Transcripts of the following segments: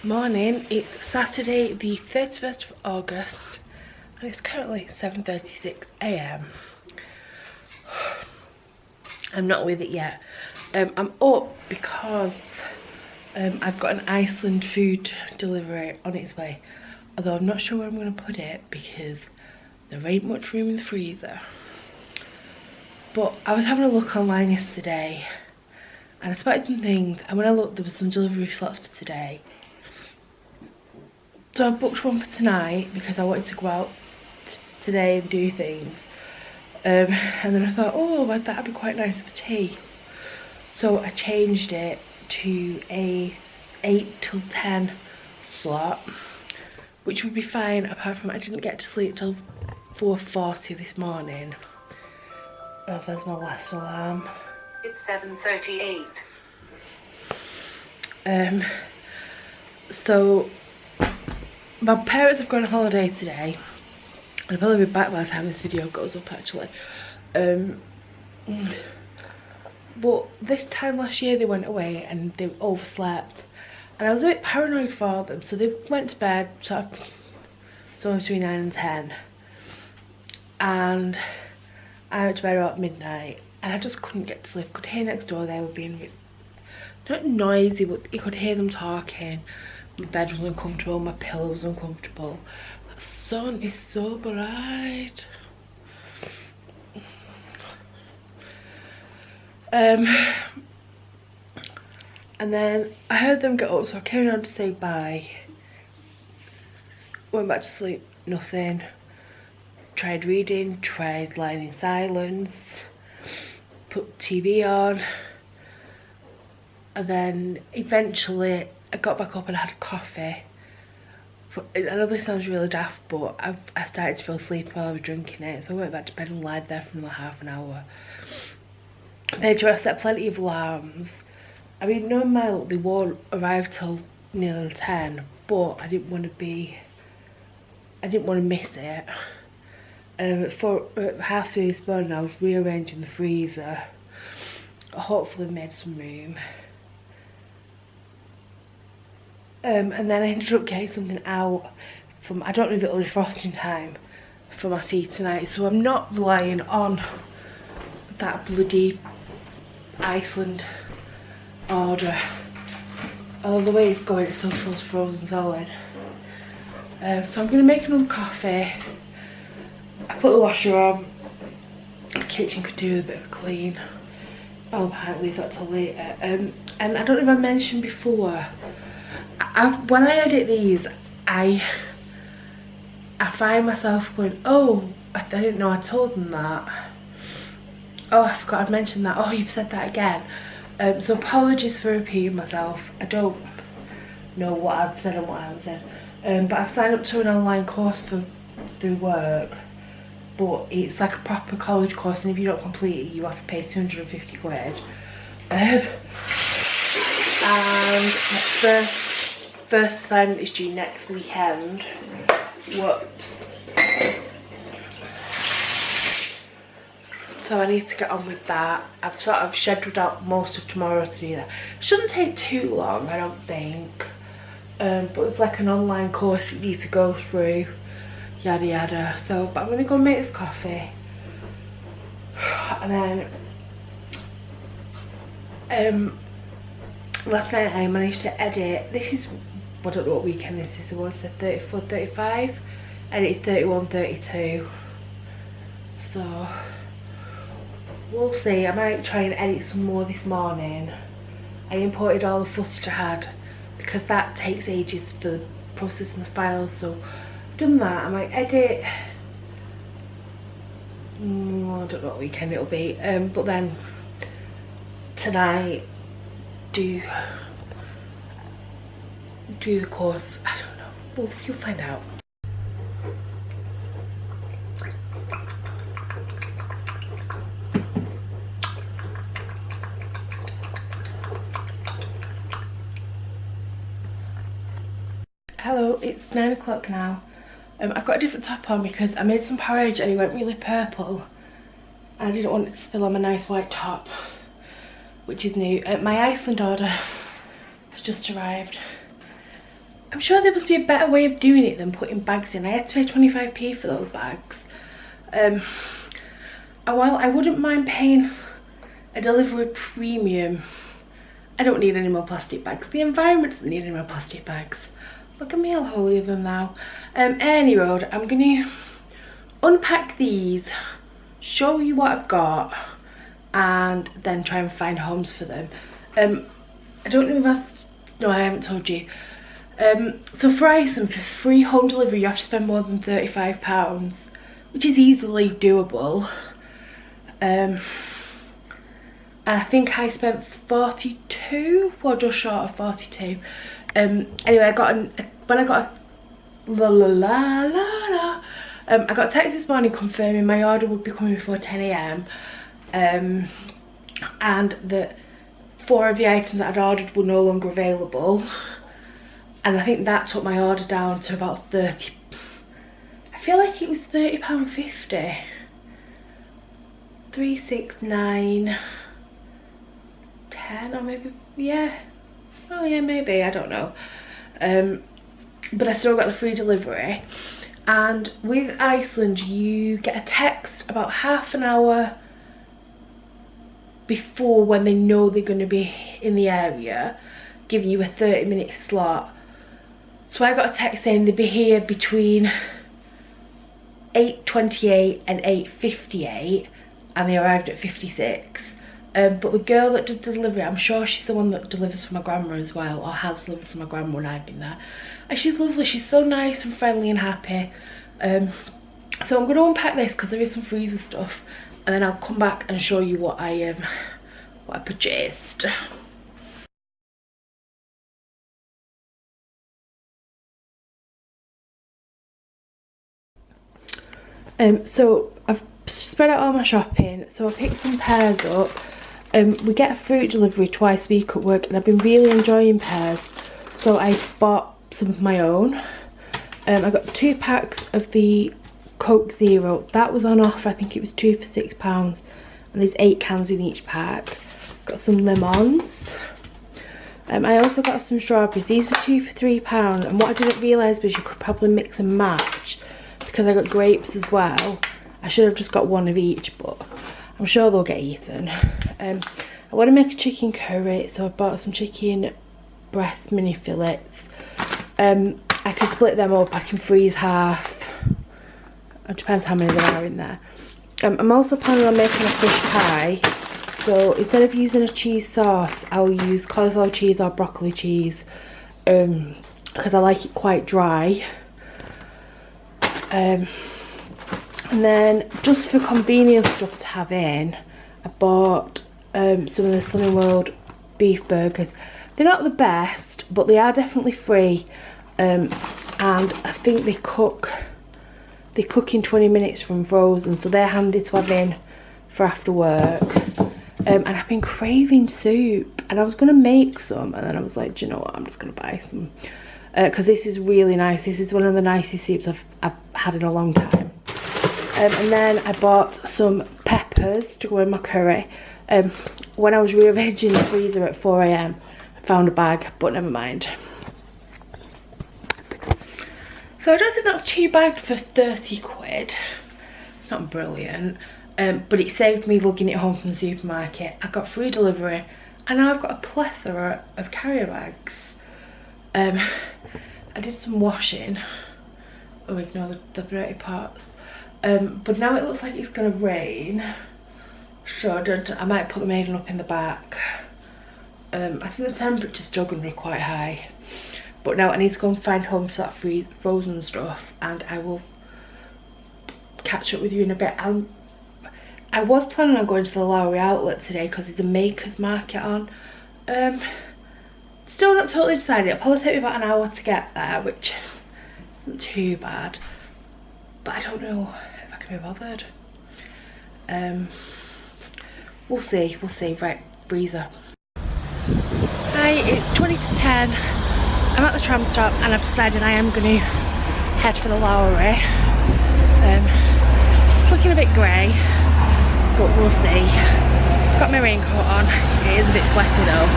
Morning, it's Saturday the 31st of August and it's currently 7:36 AM. I'm not with it yet. I'm up because I've got an Iceland food delivery on its way, although I'm not sure where I'm going to put it because there ain't much room in the freezer. But I was having a look online yesterday and I spotted some things, and when I looked there was some delivery slots for today. So I booked one for tonight because I wanted to go out today and do things. And then I thought, oh, that'd be quite nice for tea. So I changed it to a 8 till 10 slot, which would be fine apart from I didn't get to sleep till 4:40 this morning. Oh, there's my last alarm. It's 7:38. So my parents have gone on holiday today. I'll probably be back by the time this video goes up actually. But this time last year they went away and they overslept. And I was a bit paranoid for them, so they went to bed somewhere between 9 and 10. And I went to bed about midnight and I just couldn't get to sleep. I could hear next door they were being not noisy, but you could hear them talking. My bed was uncomfortable, my pillow was uncomfortable. The sun is so bright. And then I heard them get up, so I came down to say bye. Went back to sleep, nothing. Tried reading, tried lying in silence, put TV on. And then eventually I got back up and had a coffee. I know this sounds really daft, but I started to feel sleepy while I was drinking it, so I went back to bed and lied there for another half an hour. Made sure I set plenty of alarms. I mean, knowing my luck, they won't arrive till nearly 10, but I didn't want to miss it. For half through this morning I was rearranging the freezer. I hopefully made some room. And then I ended up getting something out from, I don't know if it'll be frosting time for my tea tonight, so I'm not relying on that bloody Iceland order. Although the way it's going, it still feels frozen solid. So I'm going to make another coffee. I put the washer on. The kitchen could do with a bit of a clean. I'll leave that till later. And I don't know if I mentioned before, when I edit these, I find myself going, oh, I didn't know I told them that. Oh, I forgot I'd mentioned that. Oh, you've said that again. So apologies for repeating myself. I don't know what I've said and what I haven't said. But I've signed up to an online course through work. But it's like a proper college course, and if you don't complete it, you have to pay 250 quid. And my first assignment is due next weekend. Whoops. So I need to get on with that. I've sort of scheduled out most of tomorrow to do that. Shouldn't take too long, I don't think. But it's like an online course that you need to go through. Yada yada. So, but I'm gonna go make this coffee. And then last night I managed to edit. This is, I don't know what weekend this is. The one said 34, 35. Edited 31, 32. So we'll see. I might try and edit some more this morning. I imported all the footage I had because that takes ages for processing the files. So I've done that. I might edit. I don't know what weekend it'll be. But then tonight do the course. I don't know. Well, you'll find out. Hello, it's 9 o'clock now. I've got a different top on because I made some porridge and it went really purple. I didn't want it to spill on my nice white top, which is new. My Iceland order has just arrived. I'm sure there must be a better way of doing it than putting bags in. I had to pay 25p for those bags. And while I wouldn't mind paying a delivery premium, I don't need any more plastic bags. The environment doesn't need any more plastic bags. Look at me all holy of them now. Anyway, I'm going to unpack these, show you what I've got, and then try and find homes for them. I don't know if no, I haven't told you. So for Iceland, for free home delivery, you have to spend more than £35, which is easily doable. And I think I spent 42, or just short of 42. Anyway, I got I got a text this morning confirming my order would be coming before 10 AM, and that 4 of the items that I'd ordered were no longer available, and I think that took my order down to about 30. I feel like it was £30.50. 3, 6, 9, 10, or maybe, yeah. Oh yeah, maybe, I don't know. But I still got the free delivery. And with Iceland, you get a text about half an hour before, when they know they're going to be in the area, giving you a 30-minute slot. So I got a text saying they'd be here between 8:28 and 8:58, and they arrived at 56. But the girl that did the delivery, I'm sure she's the one that delivers for my grandma as well, or has delivered for my grandma when I've been there. And she's lovely, she's so nice and friendly and happy. So I'm going to unpack this because there is some freezer stuff, and then I'll come back and show you what I purchased. So I've spread out all my shopping. So I picked some pears up. We get a fruit delivery twice a week at work, and I've been really enjoying pears, so I bought some of my own. I got 2 packs of the Coke Zero. That was on offer. I think it was 2 for £6, and there's 8 cans in each pack. Got some lemons. I also got some strawberries. These were 2 for £3, and what I didn't realise was you could probably mix and match, because I got grapes as well. I should have just got one of each, but I'm sure they'll get eaten. I want to make a chicken curry, so I bought some chicken breast mini fillets. I can split them up, I can freeze half. It depends how many there are in there. I'm also planning on making a fish pie. So instead of using a cheese sauce, I'll use cauliflower cheese or broccoli cheese, because I like it quite dry. And then, just for convenience stuff to have in, I bought some of the Sunny World beef burgers. They're not the best, but they are definitely free, and I think they cook in 20 minutes from frozen, so they're handy to have in for after work. And I've been craving soup, and I was going to make some, and then I was like, do you know what, I'm just going to buy some, because this is really nice. This is one of the nicest soups I've had in a long time. And then I bought some peppers to go in my curry. When I was rearranging the freezer at 4 AM, I found a bag, but never mind. So I don't think that's too bad for 30 quid. It's not brilliant, but it saved me lugging it home from the supermarket. I got free delivery, and now I've got a plethora of carrier bags. I did some washing. Oh, ignore the dirty parts. But now it looks like it's gonna rain, so I might put the maiden up in the back. I think the temperature's still gonna be quite high, but now I need to go and find home for that frozen stuff, and I will catch up with you in a bit. I was planning on going to the Lowery Outlet today because there's a makers market on. Still not totally decided. It'll probably take me about an hour to get there, which isn't too bad, but I don't know if I can be bothered. We'll see. Right, freezer. Hi, it's 20 to 10. I'm at the tram stop, and I've decided I am going to head for the Lowery. It's looking a bit grey, but we'll see. Got my raincoat on. It is a bit sweaty though.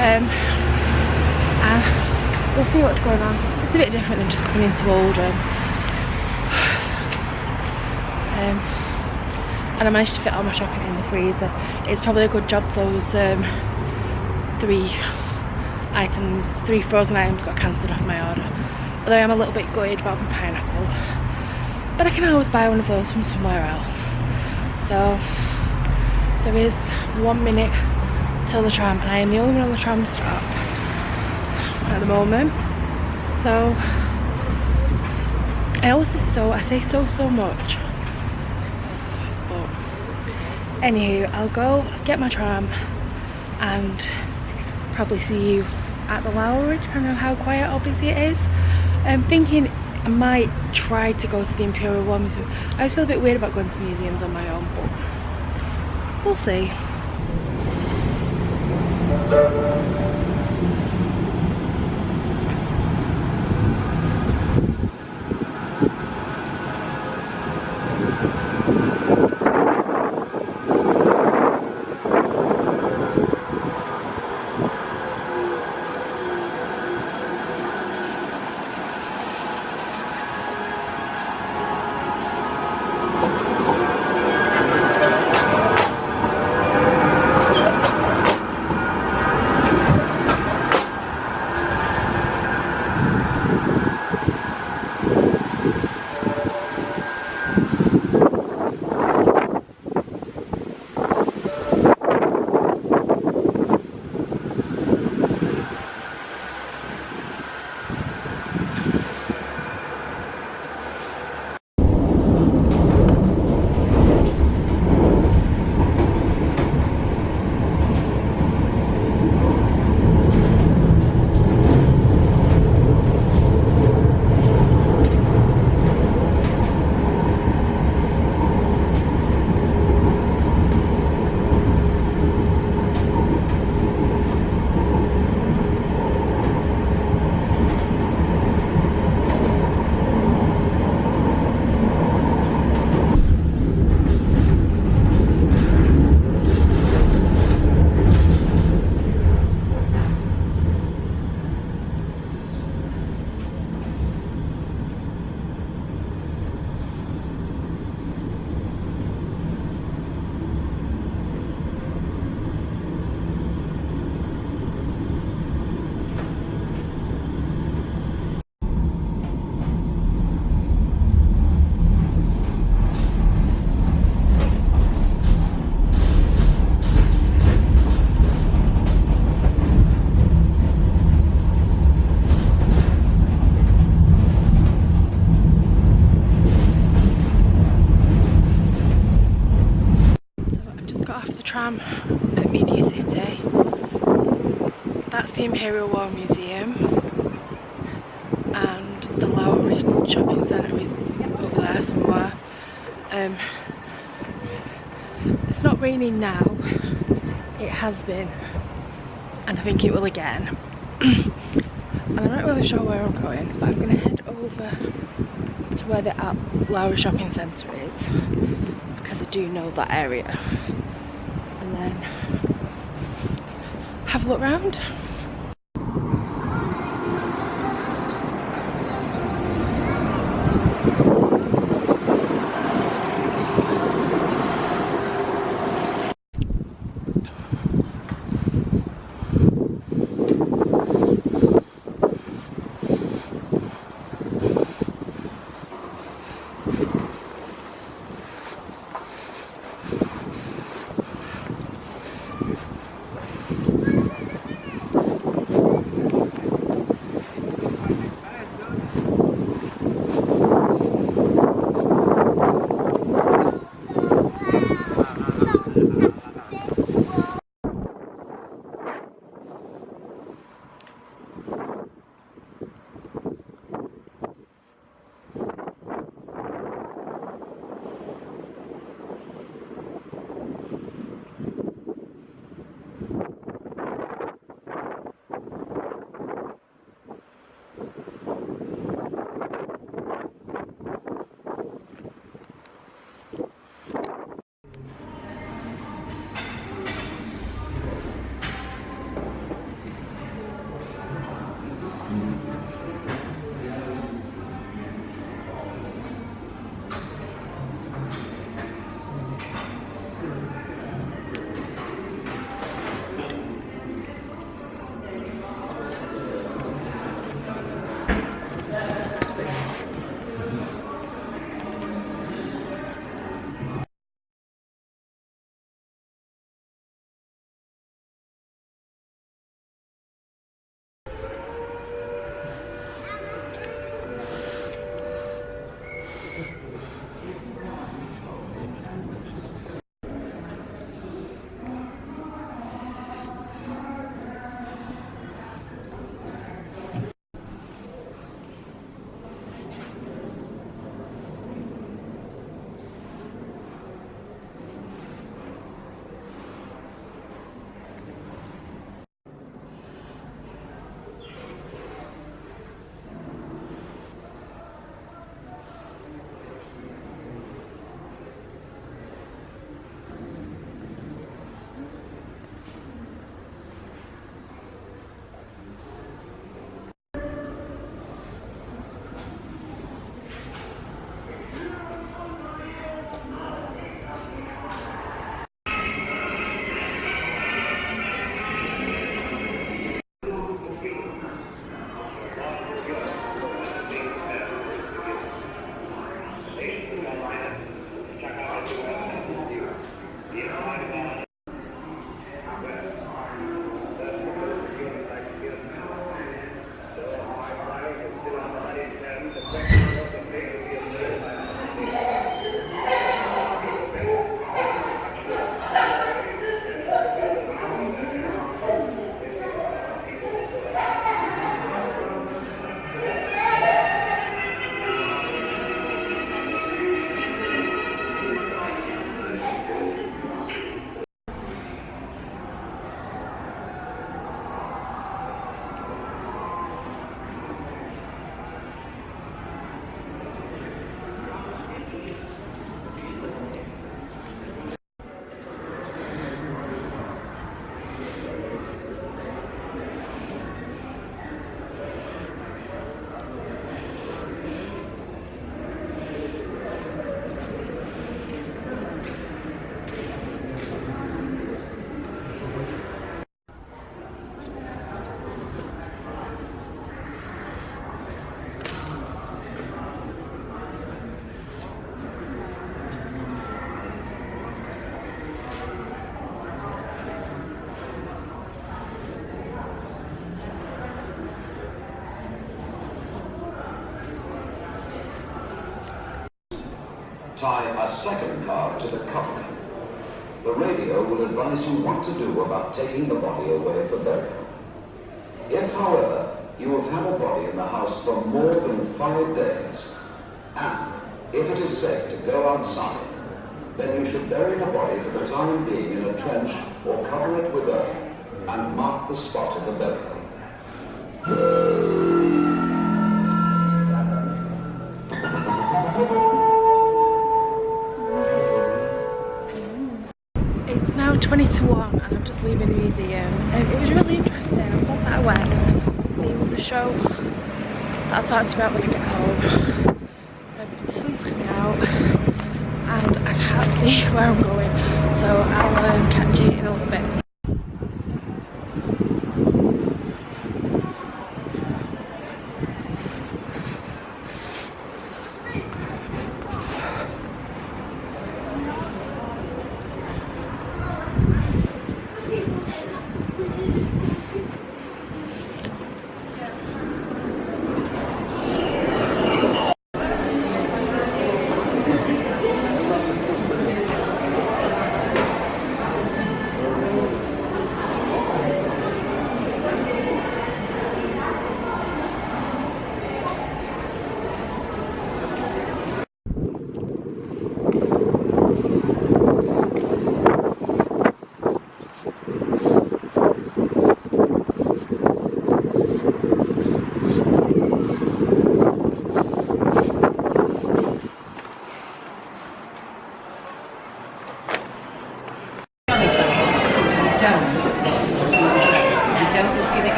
And we'll see what's going on. It's a bit different than just coming into Oldham. And I managed to fit all my shopping in the freezer. It's probably a good job those three frozen items got cancelled off my order. Although I'm a little bit gutted about my pineapple. But I can always buy one of those from somewhere else. So there is 1 minute till the tram, and I am the only one on the tram stop at the moment. So I say so much. But anywho, I'll go get my tram and probably see you at the Lowery. I don't know how quiet or busy it is. I'm thinking I might try to go to the Imperial War Museum. I always feel a bit weird about going to museums on my own, but we'll see. Tram at Media City. That's the Imperial War Museum, and the Lowery shopping centre is up there somewhere. It's not raining now, it has been, and I think it will again. And I'm not really sure where I'm going, but I'm going to head over to where the Lowery shopping centre is, because I do know that area. And then have a look round. Tie a second card to the cover. The radio will advise you what to do about taking the body away for burial. If, however, you have had a body in the house for more than 5 days, and if it is safe to go outside, then you should bury the body for the time being in a trench or cover it with earth and mark the spot of the burial. It's now 20 to 1 and I'm just leaving the museum. It was really interesting. I'm glad that I went. There was a show that I talked about when I get home. The sun's coming out and I can't see where I'm going, so I'll catch you in a little bit.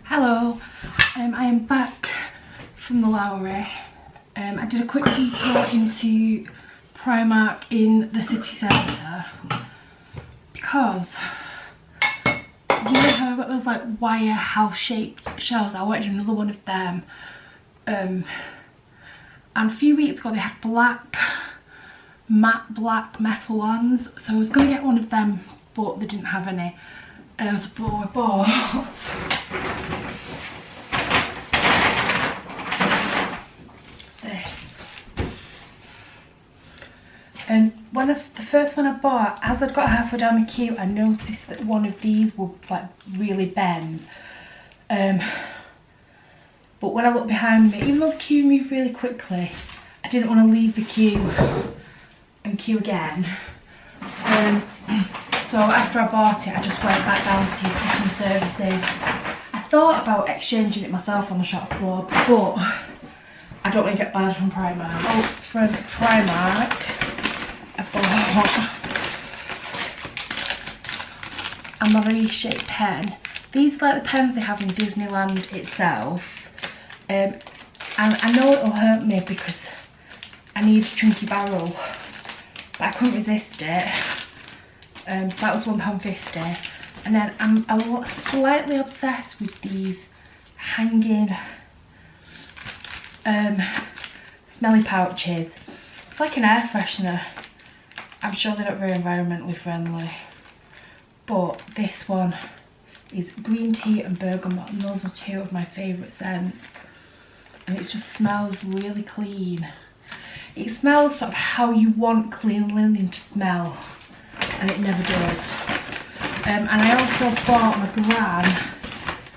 Hello, I am back from the Lowery. I did a quick detour into Primark in the city centre because you know how I've got those like wire house shaped shelves. I wanted another one of them, and a few weeks ago they had matte black metal ones, so I was going to get one of them but they didn't have any. So I bought this. And the first one I bought, as I'd got halfway down the queue, I noticed that one of these would like really bend. But when I looked behind me, even though the queue moved really quickly, I didn't want to leave the queue and queue again. So after I bought it, I just went back down to customer services. I thought about exchanging it myself on the shop floor, but I don't want to get banned from Primark. Oh, from Primark, I bought a lovey shaped pen. These are like the pens they have in Disneyland itself. And I know it'll hurt me because I need a chunky barrel, but I couldn't resist it. So that was £1.50. And then I'm slightly obsessed with these hanging smelly pouches. It's like an air freshener. I'm sure they're not very environmentally friendly, but this one is green tea and bergamot, and those are two of my favourite scents, and it just smells really clean. It smells sort of how you want clean linen to smell, and it never does. And I also bought my gran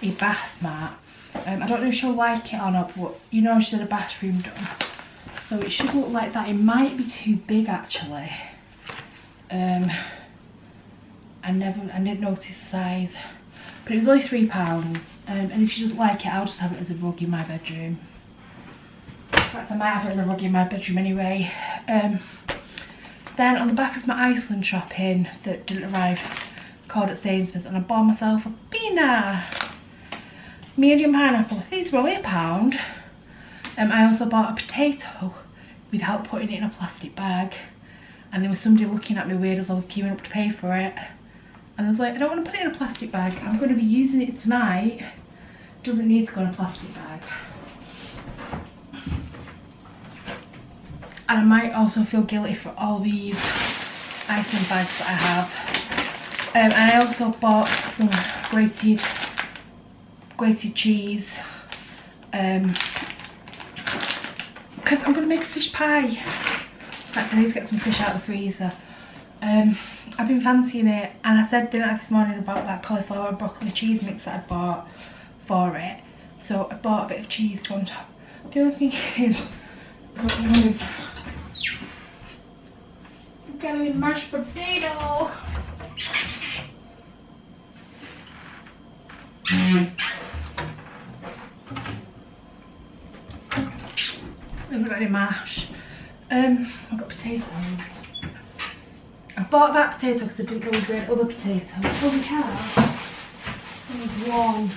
a bath mat. I don't know if she'll like it or not, but you know she had a bathroom done. So it should look like that. It might be too big actually. I didn't notice the size. But it was only £3. And if she doesn't like it, I'll just have it as a rug in my bedroom. In fact, I might have it as a rug in my bedroom anyway. Then on the back of my Iceland shopping that didn't arrive, called at Sainsbury's, and I bought myself a pina. Medium pineapple. These were only £1. I also bought a potato without putting it in a plastic bag. And there was somebody looking at me weird as I was queuing up to pay for it. And I was like, I don't want to put it in a plastic bag. I'm going to be using it tonight. Doesn't need to go in a plastic bag. And I might also feel guilty for all these Iceland bags that I have. And I also bought some grated cheese. Because I'm going to make a fish pie. In fact, I need to get some fish out of the freezer. I've been fancying it, and I said dinner this morning about that cauliflower and broccoli cheese mix that I bought for it. So I bought a bit of cheese on top. The other thing is, I'm getting mashed potato. I haven't got any mash. I've got potatoes. I bought that potato because I didn't know we had other potatoes. Oh, we have. There's one.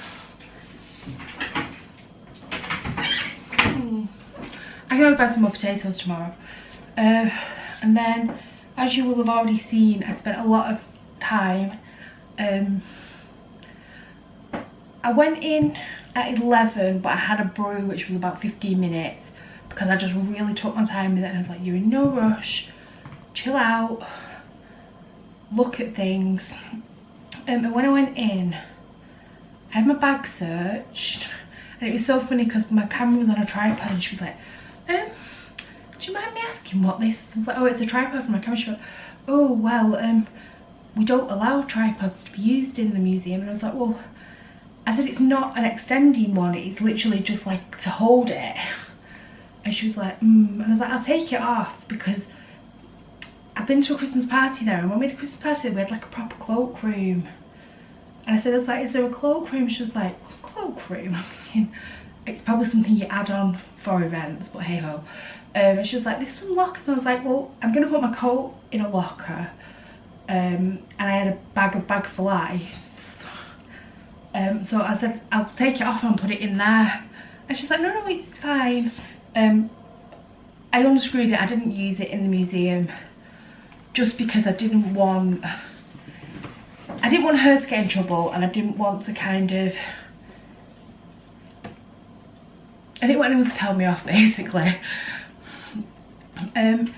I can always buy some more potatoes tomorrow. And then, as you will have already seen, I spent a lot of time. I went in at 11, but I had a brew which was about 15 minutes because I just really took my time with it, and I was like, you're in no rush, chill out, look at things. And when I went in, I had my bag searched, and it was so funny because my camera was on a tripod, and she was like, do you mind me asking what this is? I was like, oh, it's a tripod for my camera. She was like, oh, well, we don't allow tripods to be used in the museum. And I was like, well, I said, it's not an extending one, it's literally just like to hold it. And she was like, and I was like, I'll take it off because I've been to a Christmas party there, and when we had a Christmas party we had like a proper cloakroom. And I said, is there a cloakroom? She was like, cloakroom? I'm thinking, it's probably something you add on for events, but hey ho. And she was like, there's some lockers. And I was like, well, I'm going to put my coat in a locker. And I had a bag for life. So I said, I'll take it off and put it in there. And she's like, no, it's fine. I unscrewed it. I didn't use it in the museum just because I didn't want her to get in trouble, and I didn't want to kind of, I didn't want anyone to tell me off, basically. And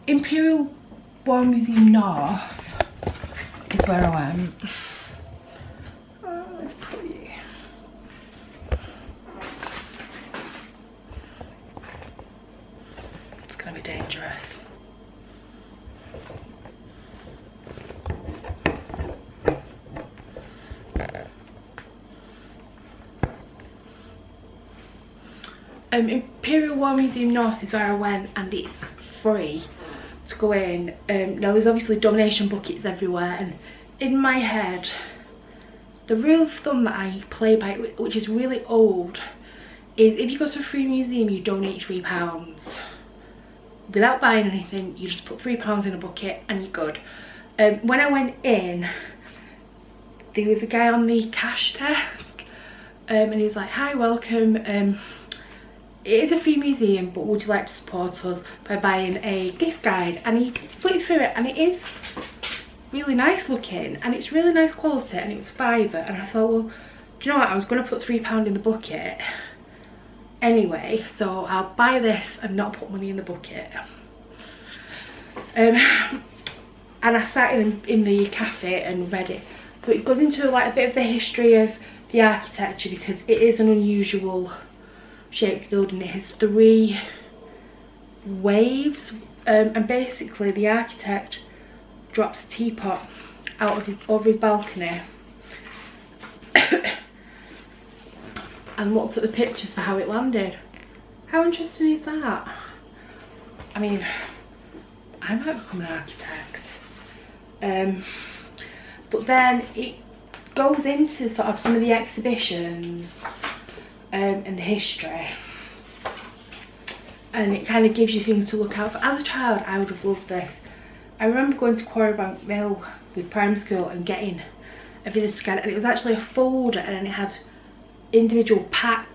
Imperial War Museum North is where I went. Oh, it's pretty. It's gonna be dangerous. Imperial War Museum North is where I went, and it's free to go in. Now there's obviously donation buckets everywhere, and in my head the rule of thumb that I play by, which is really old, is if you go to a free museum you donate £3 without buying anything. You just put £3 in a bucket and you're good. When I went in, there was a guy on the cash desk, and he was like, hi, welcome, it is a free museum, but would you like to support us by buying a gift guide? And he flipped through it, and it is really nice looking, and it's really nice quality, and it was £5. And I thought, well, do you know what, I was going to put £3 in the bucket anyway, so I'll buy this and not put money in the bucket. And I sat in the cafe and read it. So it goes into like a bit of the history of the architecture, because it is an unusual shaped building. It has 3 waves, and basically the architect drops a teapot out of over his balcony and looked at the pictures for how it landed. How interesting is that? I mean, I might become an architect. But then it goes into sort of some of the exhibitions and the history, and it kind of gives you things to look out for. As a child, I would have loved this. I remember going to Quarrybank Mill with primary school and getting a visitor's guide, and it was actually a folder, and then it had individual packs,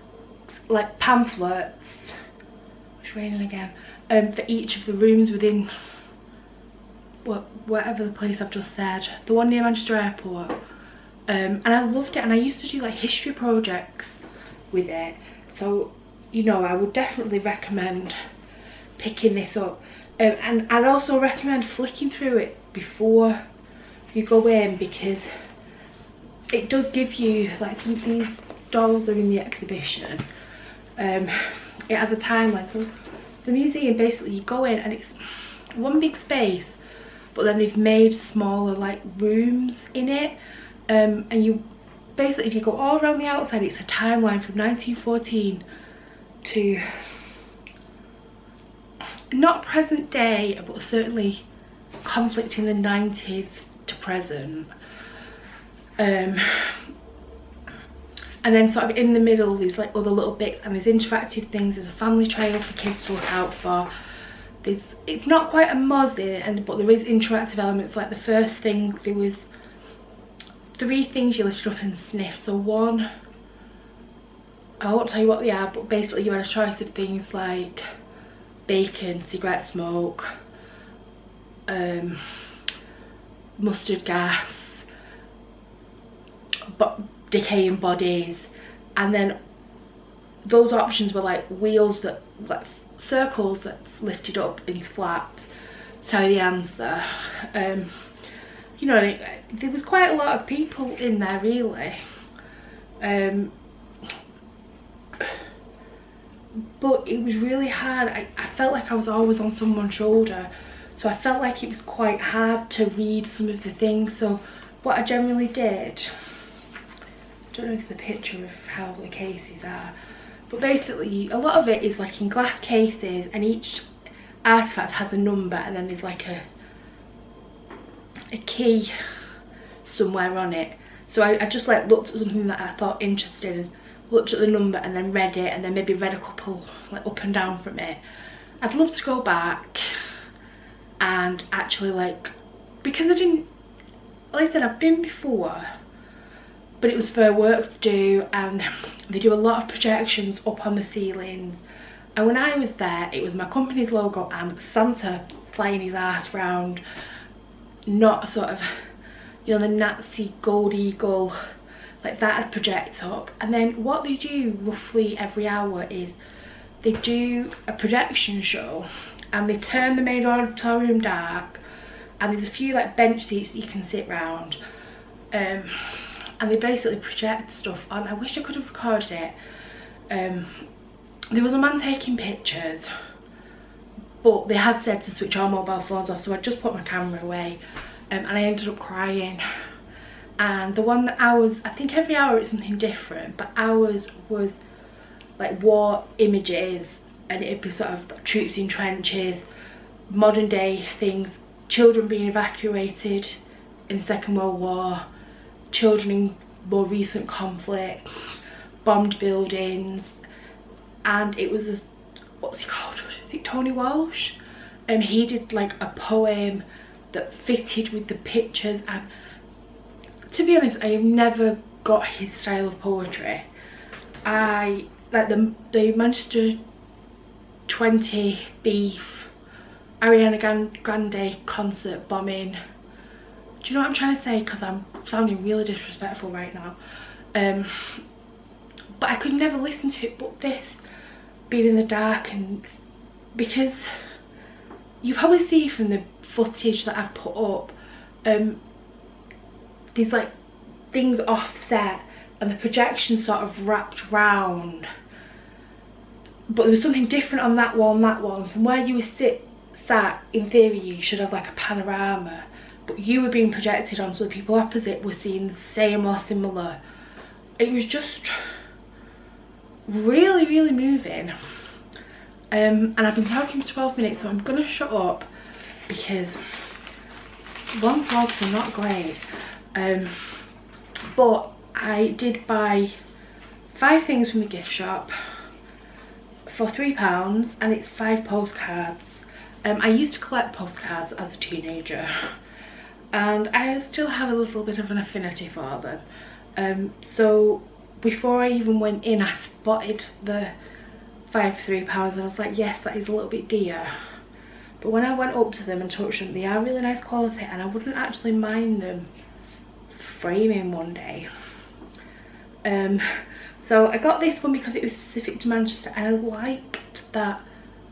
like pamphlets. It's raining again. For each of the rooms within whatever the place I've just said, the one near Manchester Airport. And I loved it, and I used to do like history projects with it. So, you know, I would definitely recommend picking this up. And I'd also recommend flicking through it before you go in, because it does give you, like, some of these dolls are in the exhibition. It has a timeline. So the museum, basically you go in and it's one big space, but then they've made smaller like rooms in it. And you basically, if you go all around the outside, it's a timeline from 1914 to not present day, but certainly conflict in the 90s to present. And then sort of in the middle there's like other little bits, and there's interactive things. There's a family trail for kids to look out for. It's not quite a mozzie, but there is interactive elements. Like the first thing, there was 3 things you lifted up and sniffed. So one, I won't tell you what they are, but basically you had a choice of things like bacon, cigarette smoke, mustard gas, but decaying bodies, and then those options were like wheels that, like circles that lifted up into flaps. Tell you the answer. You know, there was quite a lot of people in there, really. But it was really hard. I felt like I was always on someone's shoulder, so I felt like it was quite hard to read some of the things. So what I generally did, I don't know if there's a picture of how the cases are, but basically a lot of it is like in glass cases, and each artifact has a number, and then there's like a key somewhere on it. So I just like looked at something that I thought interesting, looked at the number and then read it, and then maybe read a couple like up and down from it. I'd love to go back and actually, like, because I didn't, like I said, I've been before, but it was for work to do, and they do a lot of projections up on the ceilings. And when I was there, it was my company's logo and Santa flying his ass round, not sort of, you know, the Nazi gold eagle, like that I'd project up. And then what they do roughly every hour is they do a projection show, and they turn the main auditorium dark, and there's a few like bench seats that you can sit round, and they basically project stuff on. I wish I could have recorded it. There was a man taking pictures, but they had said to switch our mobile phones off, so I just put my camera away, and I ended up crying. And the one that ours, I think every hour it's something different, but ours was like war images, and it'd be sort of troops in trenches, modern day things, children being evacuated in the Second World War, children in more recent conflict, bombed buildings. And it was what's he called? Is it Tony Walsh? And he did like a poem that fitted with the pictures. And to be honest, I have never got his style of poetry. I like the Manchester 20 beef, Ariana Grande concert bombing. Do you know what I'm trying to say? Because I'm sounding really disrespectful right now. But I could never listen to it. But this, being in the dark, and because you probably see from the footage that I've put up, there's like things offset, and the projection sort of wrapped round. But there was something different on that wall and that wall. From where you were sat, in theory, you should have like a panorama. but you were being projected on, so the people opposite were seeing the same or similar. It was just really, really moving. And I've been talking for 12 minutes, so I'm gonna shut up because long vlogs are not great. But I did buy 5 things from the gift shop for £3, and it's 5 postcards. I used to collect postcards as a teenager, and I still have a little bit of an affinity for them. So before I even went in, I spotted the 5 for £3, and I was like, yes, that is a little bit dear. But when I went up to them and touched them, they are really nice quality, and I wouldn't actually mind them framing one day. So I got this one because it was specific to Manchester, and I liked that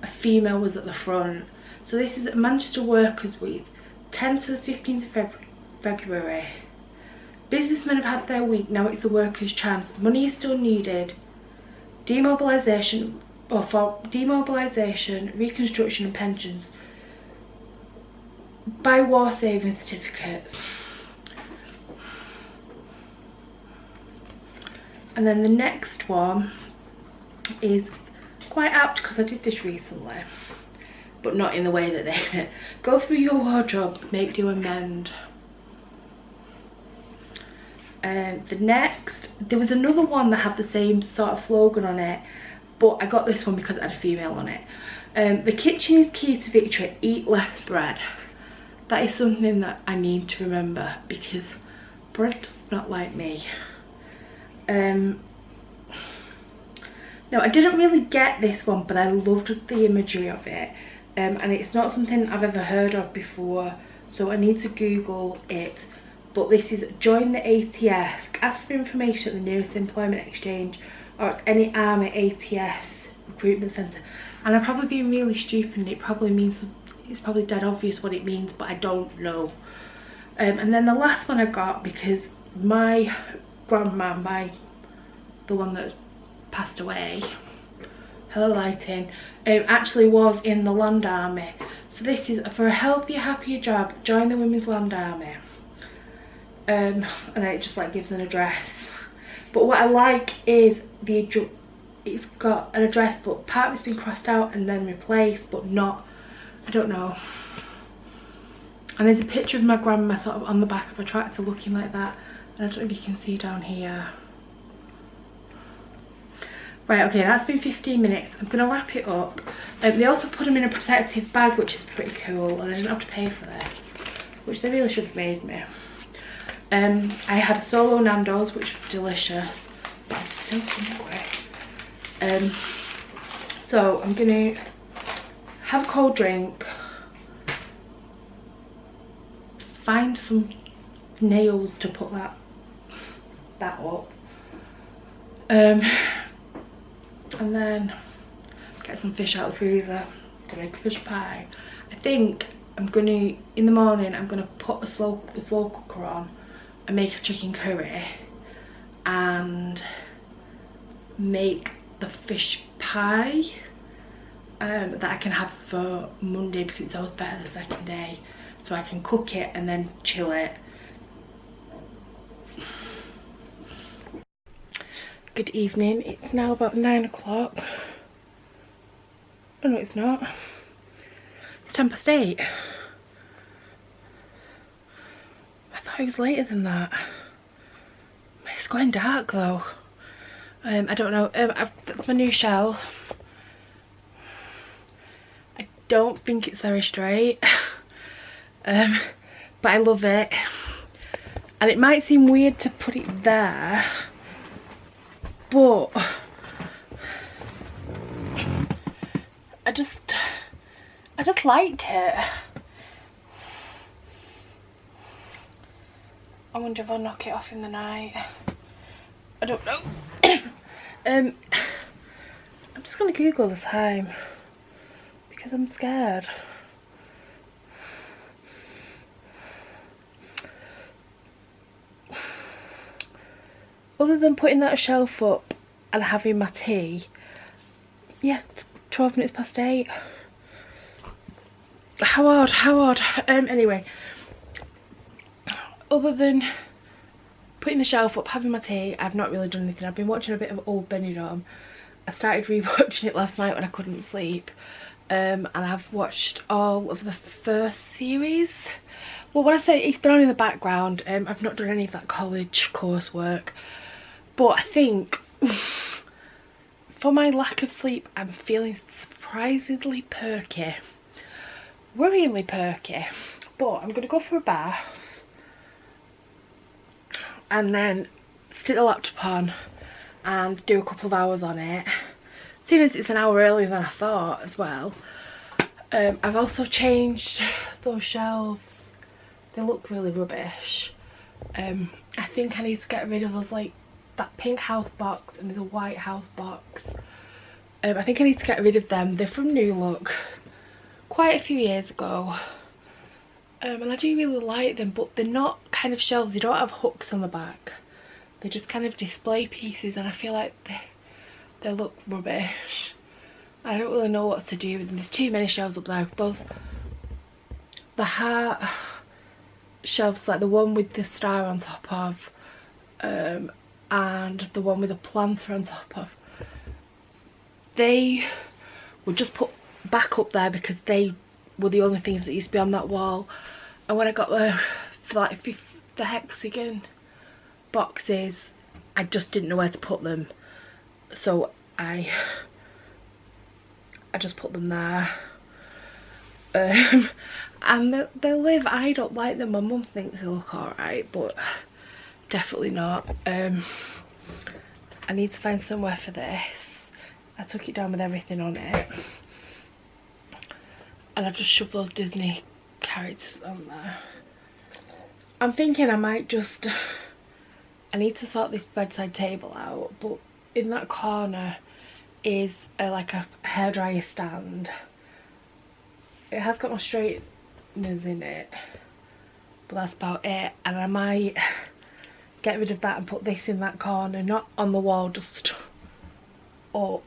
a female was at the front. So this is Manchester Workers' Week, 10th to the 15th of February. Businessmen have had their week, now it's the workers' chance. Money is still needed. Demobilisation, or for demobilisation, reconstruction and pensions. Buy war saving certificates. And then the next one is quite apt because I did this recently, but not in the way that they meant. Go through your wardrobe, make do amend. The next, there was another one that had the same sort of slogan on it, but I got this one because it had a female on it. The kitchen is key to victory, eat less bread. That is something that I need to remember because bread does not like me. No, I didn't really get this one, but I loved the imagery of it, and it's not something I've ever heard of before, so I need to Google it. But this is join the ATS, ask for information at the nearest employment exchange or at any army ATS recruitment centre. And I'm probably being really stupid, and it probably means, it's probably dead obvious what it means, but I don't know. And then the last one I got, because my grandma, the one that's passed away, her lighting, actually was in the Land Army. So this is for a healthier, happier job, join the Women's Land Army. And then it just like gives an address. But what I like is it's got an address, but part of it's been crossed out and then replaced, but not, I don't know. And there's a picture of my grandma sort of on the back of a tractor looking like that. And I don't know if you can see down here. Right, okay, that's been 15 minutes. I'm going to wrap it up. They also put them in a protective bag, which is pretty cool, and I didn't have to pay for this, which they really should have made me. I had a solo Nandos, which was delicious, but I'm still hungry. So I'm going to have a cold drink, find some nails to put that up, and then get some fish out of the freezer, gonna make a fish pie. I think I'm gonna, in the morning, I'm gonna put a slow cooker on and make a chicken curry and make the fish pie that I can have for Monday, because it's always better the second day, so I can cook it and then chill it. Good evening, it's now about 9 o'clock. Oh no, it's not. It's 8:10. I thought it was later than that. It's going dark though. I don't know, that's my new shell. I don't think it's very straight. But I love it. And it might seem weird to put it there, but I just liked it. I wonder if I'll knock it off in the night. I don't know. I'm just gonna Google the time because I'm scared. Other than putting that shelf up and having my tea, yeah, 12 minutes past 8. How odd, how odd. Anyway, other than putting the shelf up, having my tea, I've not really done anything. I've been watching a bit of old Benidorm. I started rewatching it last night when I couldn't sleep. And I've watched all of the first series. Well, when I say it's been on in the background, I've not done any of that college coursework. But I think for my lack of sleep, I'm feeling surprisingly perky. Worryingly perky. But I'm going to go for a bath. And then stick the laptop on and do a couple of hours on it. Seeing as it's an hour earlier than I thought as well. I've also changed those shelves. They look really rubbish. I think I need to get rid of those, like that pink house box, and there's a white house box. I think I need to get rid of them. They're from New Look quite a few years ago. And I do really like them, but they're not kind of shelves. They don't have hooks on the back. They're just kind of display pieces, and I feel like they look rubbish. I don't really know what to do with them. There's too many shelves up there. The heart shelves, like the one with the star on top of, and the one with the planter on top of, they were just put back up there because they were the only things that used to be on that wall. And when I got the hexagon boxes, I just didn't know where to put them, so I just put them there. And they live. I don't like them. My mum thinks they look alright, but definitely not. I need to find somewhere for this. I took it down with everything on it, and I just shoved those Disney characters on there. I'm thinking I might just, I need to sort this bedside table out, but in that corner is like a hairdryer stand. It has got my straighteners in it, but that's about it. And I might get rid of that and put this in that corner, not on the wall, just up.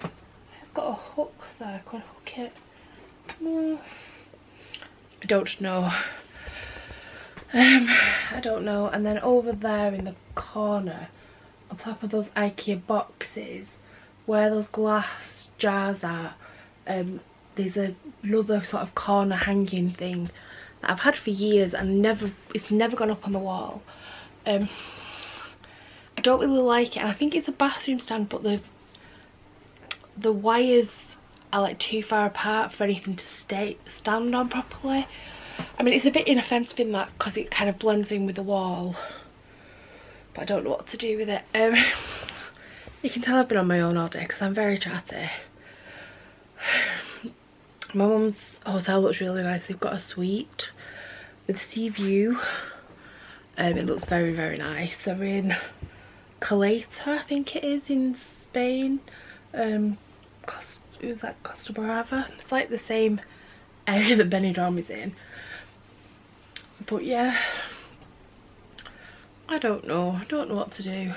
I've got a hook there. Could I hook it? I don't know. I don't know. And then over there in the corner, on top of those IKEA boxes, where those glass jars are, there's another sort of corner hanging thing that I've had for years and it's never gone up on the wall. I don't really like it, and I think it's a bathroom stand, but the wires are like too far apart for anything to stand on properly. I mean, it's a bit inoffensive in that because it kind of blends in with the wall, but I don't know what to do with it. You can tell I've been on my own all day because I'm very chatty. My mum's hotel looks really nice. They've got a suite with sea view. It looks very, very nice. They're in Caleta, I think it is, in Spain. Is that Costa Brava? It's like the same area that Benidorm is in. But yeah, I don't know what to do.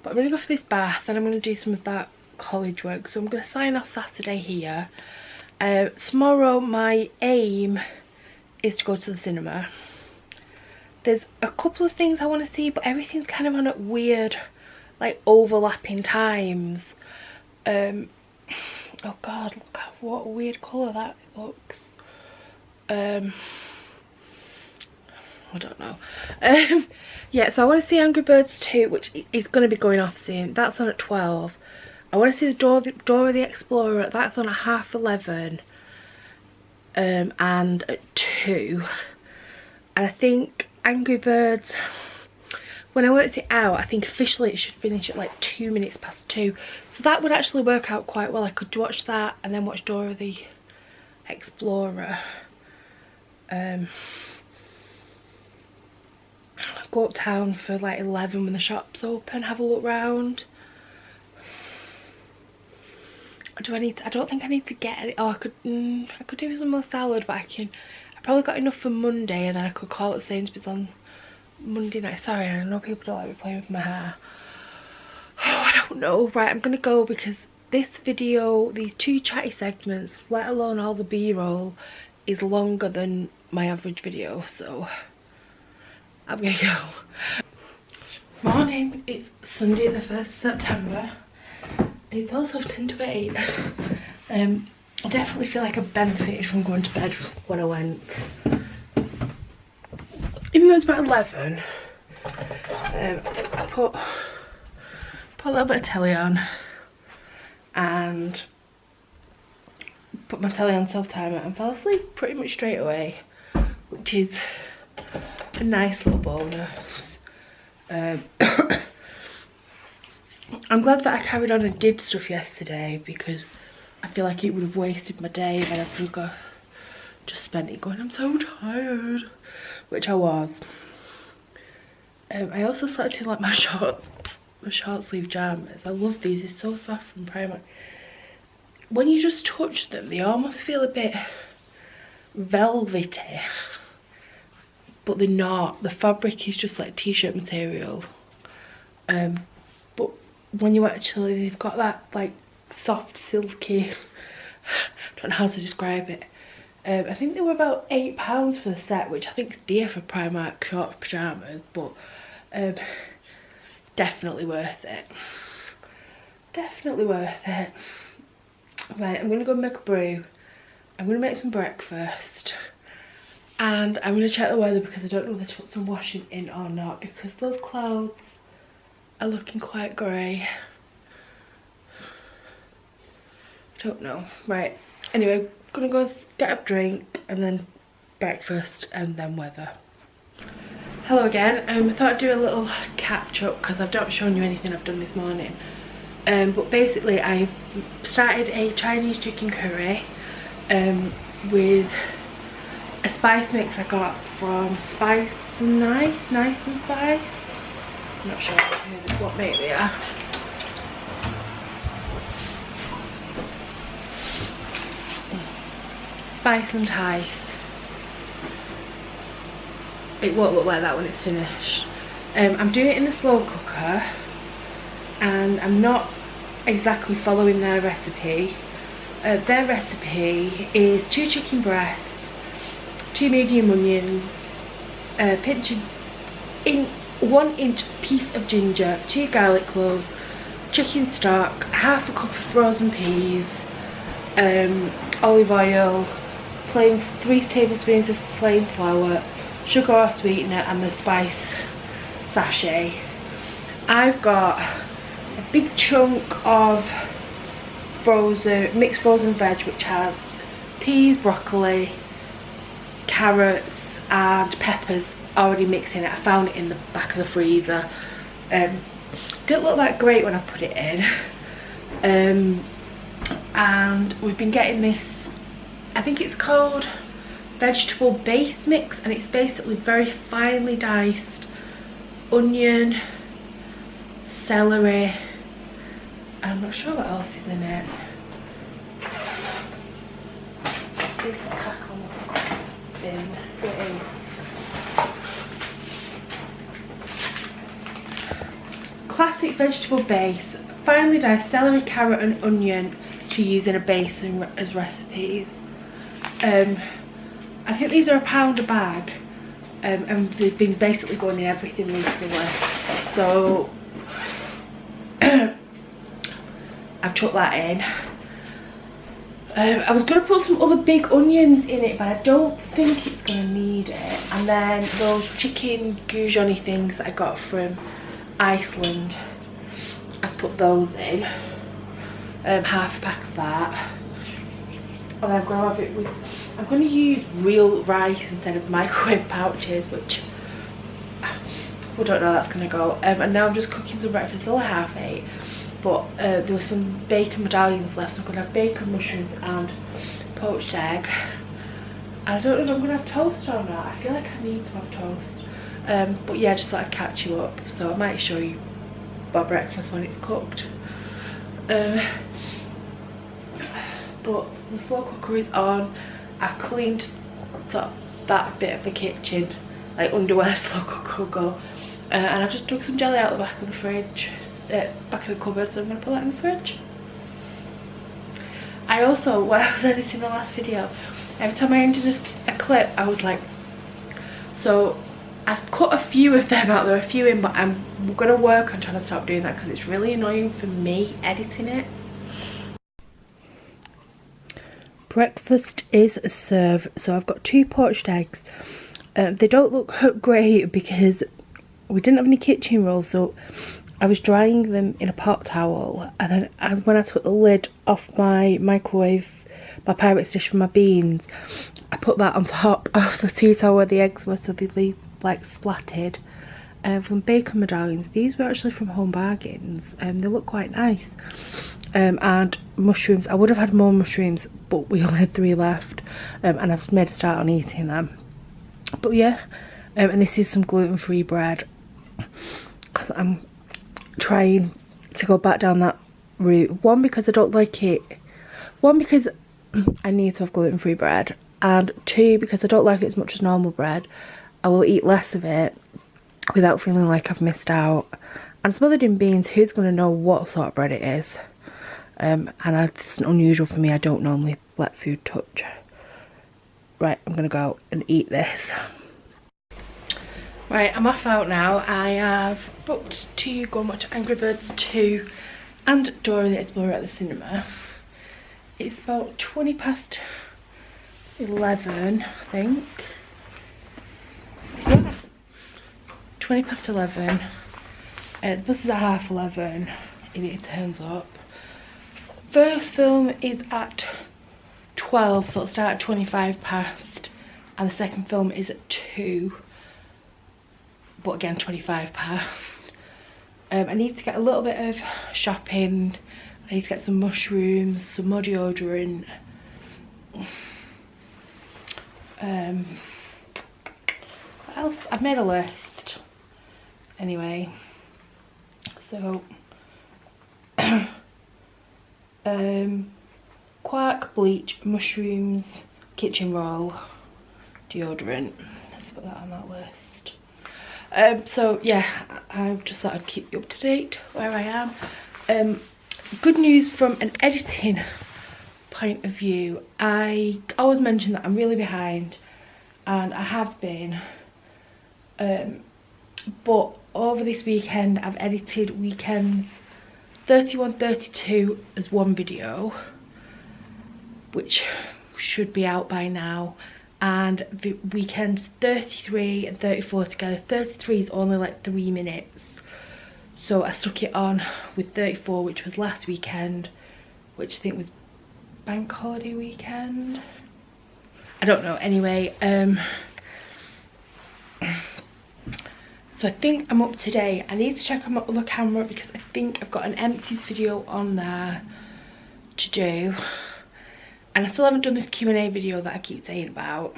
But I'm gonna go for this bath and I'm gonna do some of that college work. So I'm gonna sign off Saturday here. Tomorrow my aim is to go to the cinema. There's a couple of things I want to see, but everything's kind of on at weird, like, overlapping times. Oh god, look at what a weird colour that looks. I don't know. Yeah, so I want to see Angry Birds 2, which is going to be going off soon. That's on at 12. I want to see the Dora the Explorer. That's on at 11:30. And at 2. And I think Angry Birds, when I worked it out, I think officially it should finish at like 2 minutes past 2. So that would actually work out quite well. I could watch that and then watch Dora the Explorer. Go uptown for like 11 when the shop's open, have a look round. Do I need to, I don't think I need to get it. Oh, I could do some more salad, but I probably got enough for Monday, and then I could call it Sainsbury's on Monday night. Sorry, I know people don't like me playing with my hair. Oh, I don't know. Right, I'm gonna go because this video, these 2 chatty segments, let alone all the b-roll, is longer than my average video, so I'm gonna go. Morning, it's Sunday the 1st of September. It's also 10 to 8. I definitely feel like I benefited from going to bed when I went. Even though it's about 11, I put a little bit of telly on and put my telly on self-timer and fell asleep pretty much straight away, which is a nice little bonus. I'm glad that I carried on and did stuff yesterday, because I feel like it would have wasted my day if I had just spent it going, I'm so tired, which I was. I also slept in like my short sleeve pyjamas. I love these, they're so soft from Primark. When you just touch them, they almost feel a bit velvety, but they're not. The fabric is just like t-shirt material, but when you actually, they've got that like soft silky, I don't know how to describe it. I think they were about £8 for the set, which I think is dear for Primark short pyjamas, but definitely worth it. Definitely worth it. Right, I'm gonna go make a brew. I'm gonna make some breakfast, and I'm gonna check the weather, because I don't know whether to put some washing in or not, because those clouds are looking quite grey. Don't know. Right, anyway, gonna go get a drink and then breakfast and then weather. Hello again. I thought I'd do a little catch up, because I've not shown you anything I've done this morning. But basically I've started a Chinese chicken curry with a spice mix I got from Nice and Spice. I'm not sure what make they are. Spice and Ice. It won't look like that when it's finished. I'm doing it in the slow cooker, and I'm not exactly following their recipe. Their recipe is 2 chicken breasts, 2 medium onions, a pinch of 1-inch piece of ginger, 2 garlic cloves, chicken stock, half a cup of frozen peas, olive oil, 3 tablespoons of plain flour, sugar or sweetener, and the spice sachet. I've got a big chunk of mixed frozen veg, which has peas, broccoli, carrots and peppers already mixed in it. I found it in the back of the freezer. Didn't look that great when I put it in. And we've been getting this, I think it's called vegetable base mix, and it's basically very finely diced onion, celery, I'm not sure what else is in it. This tackles bin. It is. Classic vegetable base, finely diced celery, carrot and onion to use in a base as recipes. I think these are £1 a bag, and they've been basically going in everything recently, so I've chucked that in. I was going to put some other big onions in it, but I don't think it's going to need it. And then those chicken goujoni things that I got from Iceland, I put those in, half a pack of that. And I'm going to have it with, I'm going to use real rice instead of microwave pouches, which we don't know how that's going to go. And now I'm just cooking some breakfast. It's only 8:30, but there were some bacon medallions left, so I'm going to have bacon, mushrooms and poached egg. And I don't know if I'm going to have toast or not. I feel like I need to have toast. But yeah, I just thought I'd catch you up, so I might show you my breakfast when it's cooked. But the slow cooker is on. I've cleaned that bit of the kitchen, like underwhere slow cooker will go, and I've just took some jelly out the back of the fridge, back of the cupboard, so I'm going to put that in the fridge. I also, when I was editing the last video, every time I ended a clip I was like, so I've cut a few of them out, there are a few in, but I'm gonna work on trying to stop doing that because it's really annoying for me editing it. Breakfast is served, so I've got 2 poached eggs. They don't look great because we didn't have any kitchen rolls, so I was drying them in a pot towel, and then when I took the lid off my microwave, my Pyrex dish for my beans, I put that on top of the tea towel where the eggs were, so they like splattered. From bacon medallions, these were actually from Home Bargains, and they look quite nice. And mushrooms, I would have had more mushrooms, but we only had 3 left, and I've just made a start on eating them. But yeah, and this is some gluten-free bread, because I'm trying to go back down that route. One, because I don't like it. One, because I need to have gluten-free bread, and 2, because I don't like it as much as normal bread. I will eat less of it without feeling like I've missed out. And smothered in beans, who's going to know what sort of bread it is? And it's unusual for me, I don't normally let food touch. Right, I'm going to go and eat this. Right, I'm off out now. I have booked to go and watch Angry Birds 2 and Dora the Explorer at the cinema. It's about 20 past 11, I think. Yeah. 20 past 11. The bus is at 11:30 if it turns up. First film is at 12, so it'll start at 25 past, and the second film is at 2, but again 25 past. I need to get a little bit of shopping. I need to get some mushrooms, some more deodorant. What else? I've made a list. Anyway, so quark, bleach, mushrooms, kitchen roll, deodorant. Let's put that on that list. So yeah, I just thought I'd keep you up to date where I am. Good news from an editing point of view. I always mention that I'm really behind, and I have been. But over this weekend I've edited weekends 31, 32 as one video, which should be out by now, and the weekends 33 and 34 together. 33 is only like 3 minutes, so I stuck it on with 34, which was last weekend, which I think was bank holiday weekend, I don't know. Anyway, so I think I'm up to date. I need to check on my other camera because I think I've got an empties video on there to do, and I still haven't done this Q&A video that I keep saying about,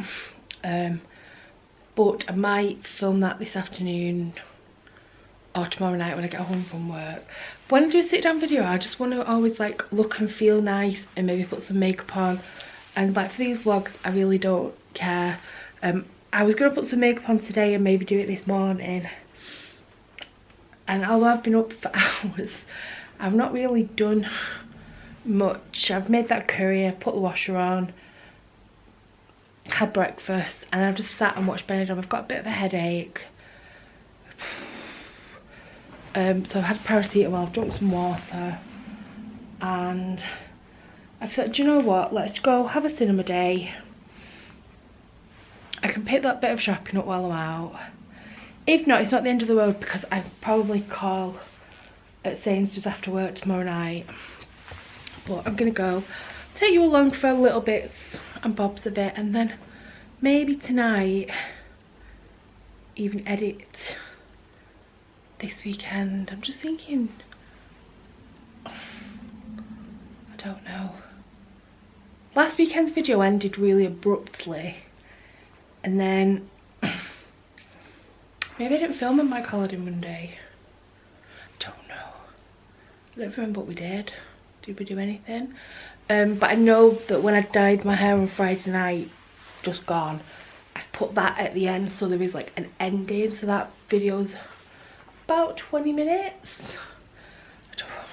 but I might film that this afternoon or tomorrow night when I get home from work. When I do a sit down video, I just want to always like look and feel nice and maybe put some makeup on, and like for these vlogs I really don't care. I was going to put some makeup on today and maybe do it this morning, and although I've been up for hours, I've not really done much. I've made that curry, I put the washer on, had breakfast, and I've just sat and watched Benidorm. I've got a bit of a headache, so I've had paracetamol, I've drunk some water, and I thought, do you know what, let's go have a cinema day. I can pick that bit of shopping up while I'm out. If not, it's not the end of the world because I probably call at Sainsbury's after work tomorrow night. But I'm gonna go take you along for little bits and bobs of it, and then maybe tonight even edit this weekend. I'm just thinking, I don't know. Last weekend's video ended really abruptly, and then maybe I didn't film on my holiday Monday. I don't know. I don't remember what we did. Did we do anything? But I know that when I dyed my hair on Friday night, just gone, I've put that at the end, so there is like an ending, so that video's about 20 minutes. I don't know.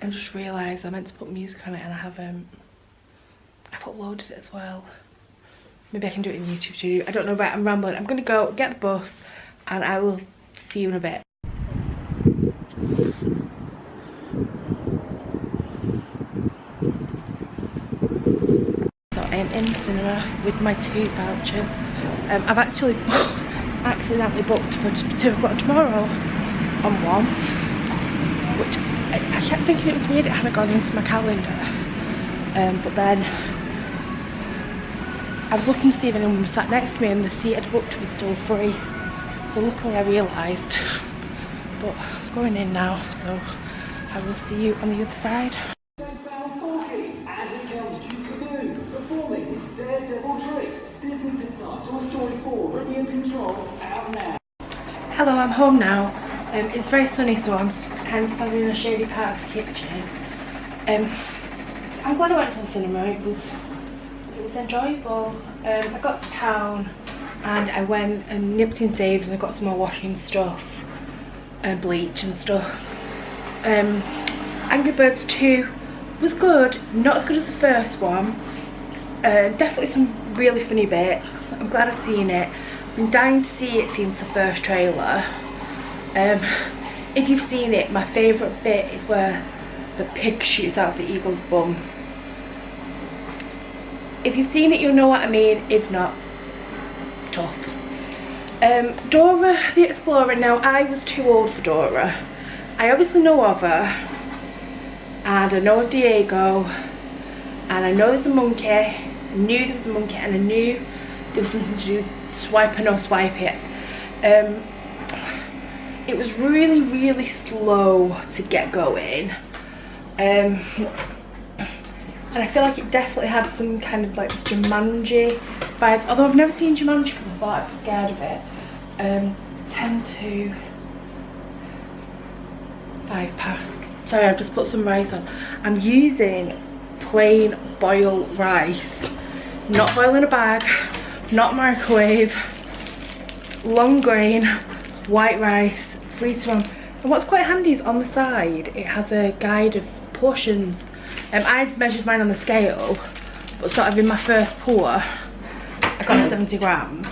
Oh, I just realised I meant to put music on it and I haven't. I've uploaded it as well. Maybe I can do it in YouTube studio. I don't know, right, I'm rambling. I'm gonna go get the bus and I will see you in a bit. So I am in the cinema with my 2 vouchers. I've actually accidentally booked for 2 o'clock tomorrow on 1, which I kept thinking it was weird it hadn't gone into my calendar. But then I was looking to see if anyone was sat next to me and the seat I'd booked was still free. So luckily I realised. But I'm going in now, so I will see you on the other side. Hello, I'm home now. It's very sunny, so I'm kind of standing in a shady part of the kitchen. I'm glad I went to the cinema. It was enjoyable. I got to town and I went and nipped in Saves and I got some more washing stuff and bleach and stuff. Angry Birds 2 was good, not as good as the first one. Definitely some really funny bits. I'm glad I've seen it. I've been dying to see it since the first trailer. If you've seen it, my favourite bit is where the pig shoots out the eagle's bum. If you've seen it, you'll know what I mean. If not, tough. Dora the Explorer. Now, I was too old for Dora. I obviously know of her, and I know of Diego, and I know there's a monkey. I knew there was a monkey, and I knew there was something to do with swipe or no swipe it. It was really, really slow to get going. And I feel like it definitely had some kind of like Jumanji vibes, although I've never seen Jumanji because I thought I'd be scared of it. 10 to 5 past. Sorry, I've just put some rice on. I'm using plain boiled rice, not boil in a bag, not microwave, long grain, white rice, free to run. And what's quite handy is on the side it has a guide of portions. I measured mine on the scale, but sort of in my first pour I got 70 grams.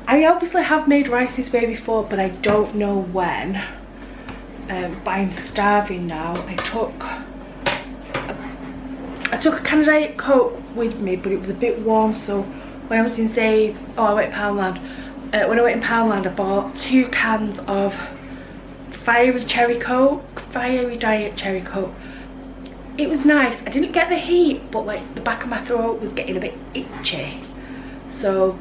I obviously have made rice this way before, but I don't know when. But I'm starving now. I took a can of Diet Coke with me, but it was a bit warm, so when I was in Save, I went to Poundland. When I went in Poundland, I bought 2 cans of fiery Diet Cherry Coke. It was nice. I didn't get the heat, but like the back of my throat was getting a bit itchy, so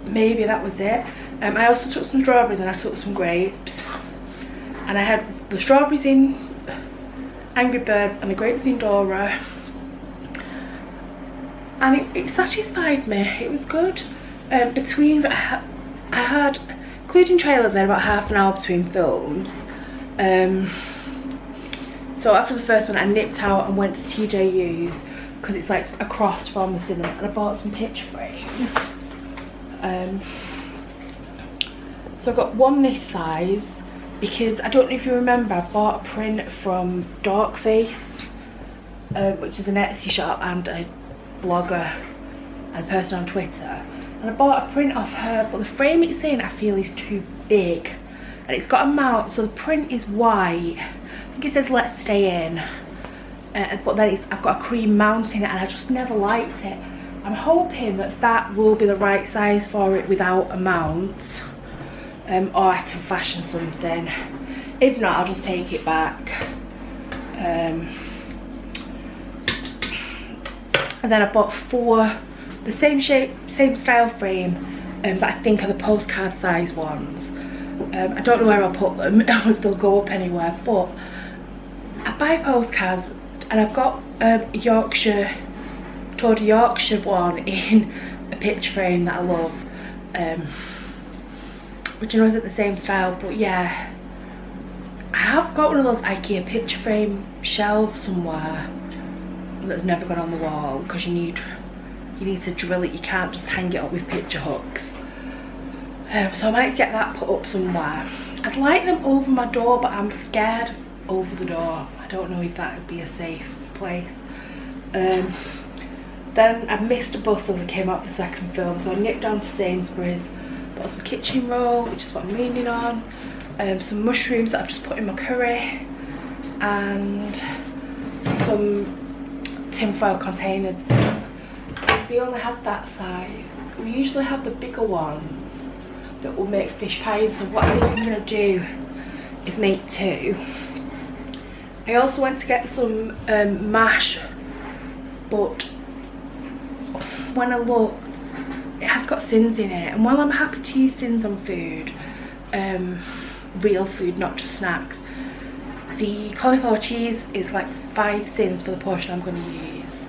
maybe that was it. I also took some strawberries and I took some grapes, and I had the strawberries in Angry Birds and the grapes in Dora, and it satisfied me. It was good. Between I had, including trailers, I had about half an hour between films. So after the first one I nipped out and went to TJU's because it's like across from the cinema, and I bought some picture frames. So I got one this size because I don't know if you remember, I bought a print from Darkface, which is an Etsy shop and a blogger and a person on Twitter, and I bought a print of her, but the frame it's in I feel is too big, and it's got a mount, so the print is white. I think it says let's stay in, but then I've got a cream mount in it and I just never liked it. I'm hoping that that will be the right size for it without a mount, or I can fashion something. If not, I'll just take it back. And then I bought 4 the same shape, same style frame, but I think are the postcard size ones. I don't know where I'll put them, if they'll go up anywhere, but I buy postcards, and I've got a Tour Yorkshire one in a picture frame that I love, which I know isn't the same style, but yeah, I have got one of those IKEA picture frame shelves somewhere that's never gone on the wall, because you need to drill it, you can't just hang it up with picture hooks. So I might get that put up somewhere. I'd like them over my door, but I'm scared over the door. I don't know if that would be a safe place. Then I missed a bus as I came out the second film, so I nipped down to Sainsbury's, bought some kitchen roll, which is what I'm leaning on, some mushrooms that I've just put in my curry, and some tinfoil containers. We only had that size. We usually have the bigger ones that will make fish pies, so what I think I'm going to do is make 2. I also went to get some mash, but when I looked, it has got sins in it, and while I'm happy to use sins on food, real food, not just snacks, the cauliflower cheese is like 5 sins for the portion I'm going to use.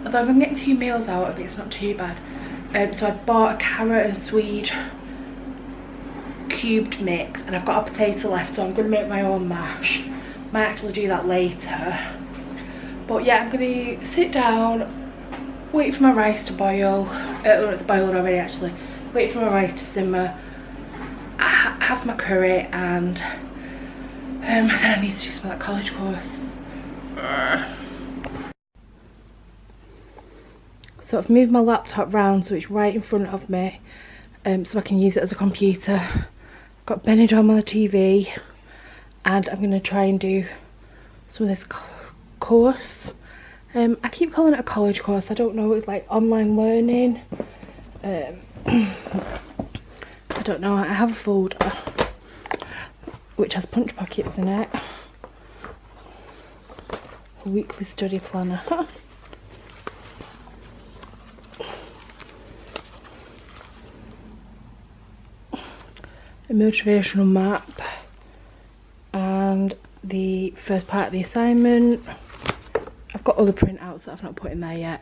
Although if I'm getting 2 meals out of it, it's not too bad. So I bought a carrot and swede cubed mix, and I've got a potato left, so I'm going to make my own mash. Might actually do that later. But yeah, I'm going to sit down, wait for my rice to boil. It's boiled already actually. Wait for my rice to simmer, have my curry, and then I need to do some of that college course. So I've moved my laptop round so it's right in front of me, so I can use it as a computer. I've got Benidorm on the TV, and I'm going to try and do some of this course. I keep calling it a college course. I don't know, it's like online learning. I don't know. I have a folder which has punch pockets in it. A weekly study planner. A motivational map, and the first part of the assignment. I've got other printouts that I've not put in there yet.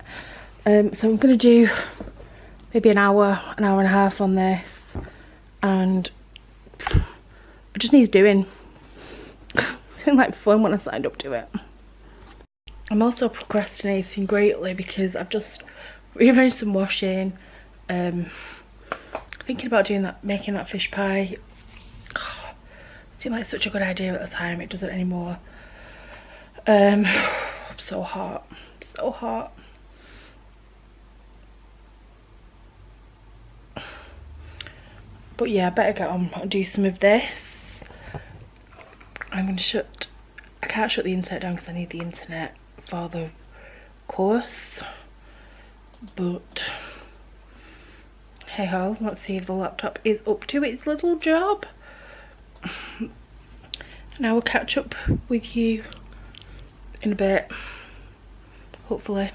So I'm going to do maybe an hour and a half on this, and it just needs doing. It's been like fun when I signed up to it. I'm also procrastinating greatly because I've just rearranged some washing, thinking about doing that, making that fish pie. It seemed like such a good idea at the time. It doesn't anymore. I'm so hot, so hot. But yeah, I better get on and do some of this. I'm going to I can't shut the internet down because I need the internet for the course. But hey ho, let's see if the laptop is up to its little job. And I will catch up with you in a bit, hopefully.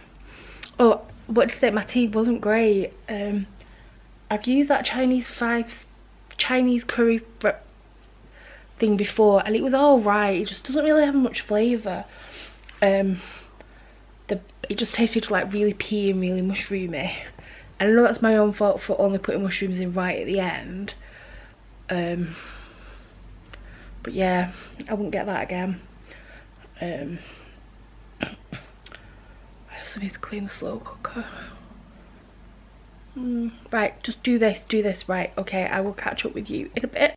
Oh, what to say, my tea wasn't great. I've used that Chinese curry thing before, and it was all right. It just doesn't really have much flavour. It just tasted like really pea and really mushroomy. And I know that's my own fault for only putting mushrooms in right at the end. But yeah, I wouldn't get that again. I also need to clean the slow cooker. Right, just do this, right, okay, I will catch up with you in a bit.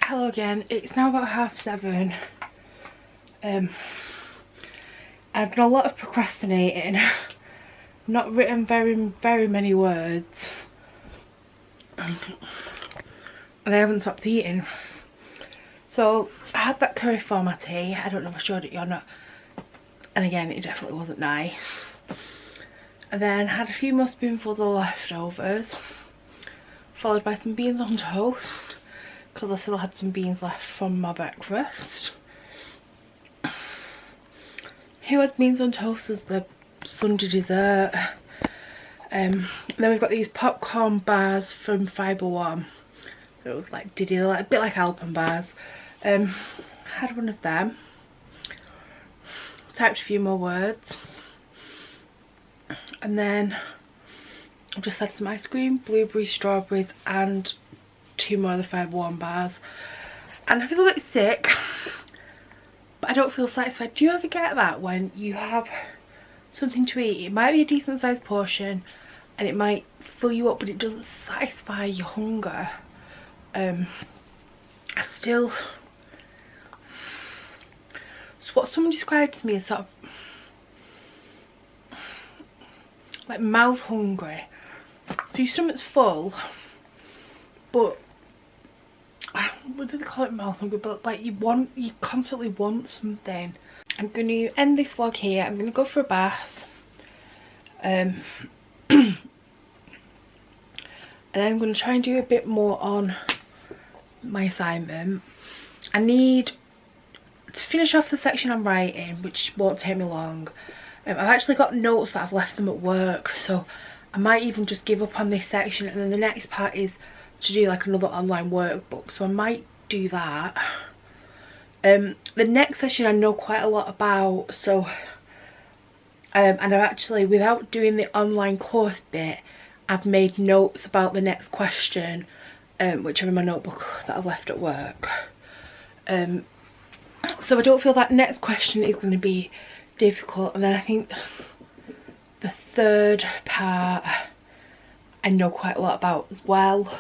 Hello again, it's now about 7:30. I've done a lot of procrastinating. Not written very many words, and I haven't stopped eating. So I had that curry for my tea. I don't know if I showed it or not, and again it definitely wasn't nice. And then had a few more spoonfuls of leftovers, followed by some beans on toast, because I still had some beans left from my breakfast. Who has beans on toast as the Sunday dessert? Then we've got these popcorn bars from Fibre One. It was like a bit like Alpen bars. Had one of them. Typed a few more words. And then I've just had some ice cream, blueberries, strawberries, and 2 more of the Fibre One bars. and I feel a bit sick, but I don't feel satisfied. Do you ever get that when you have something to eat? It might be a decent sized portion and it might fill you up, but it doesn't satisfy your hunger. It's what someone described to me as sort of like mouth hungry. So your stomach's full, but what do they call it, mouth hungry? But like you constantly want something. I'm going to end this vlog here. I'm going to go for a bath. And then I'm going to try and do a bit more on my assignment. I need to finish off the section I'm writing, which won't take me long. I've actually got notes that I've left them at work, so I might even just give up on this section, and then the next part is to do like another online workbook, so I might do that. The next session I know quite a lot about, so and I've actually, without doing the online course bit, I've made notes about the next question, which are in my notebook that I've left at work. So I don't feel that next question is going to be difficult, and then I think the third part I know quite a lot about as well,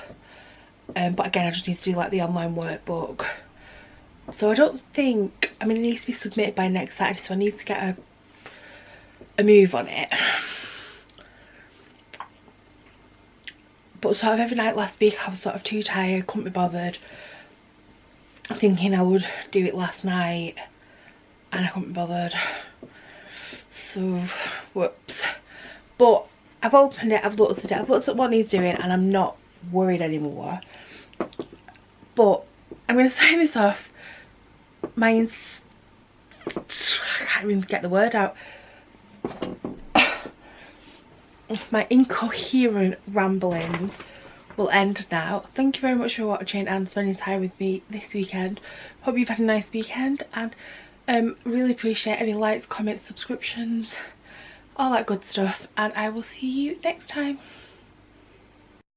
but again I just need to do like the online workbook. So I don't think, I mean, it needs to be submitted by next Saturday, so I need to get a move on it. But sort of every night last week I was sort of too tired, couldn't be bothered, thinking I would do it last night, and I couldn't be bothered. So whoops. But I've opened it, I've looked at it, I've looked at what needs doing, and I'm not worried anymore. But I'm going to sign this off. I can't even get the word out. My incoherent ramblings will end now. Thank you very much for watching and spending time with me this weekend. Hope you've had a nice weekend, and really appreciate any likes, comments, subscriptions, all that good stuff, and I will see you next time.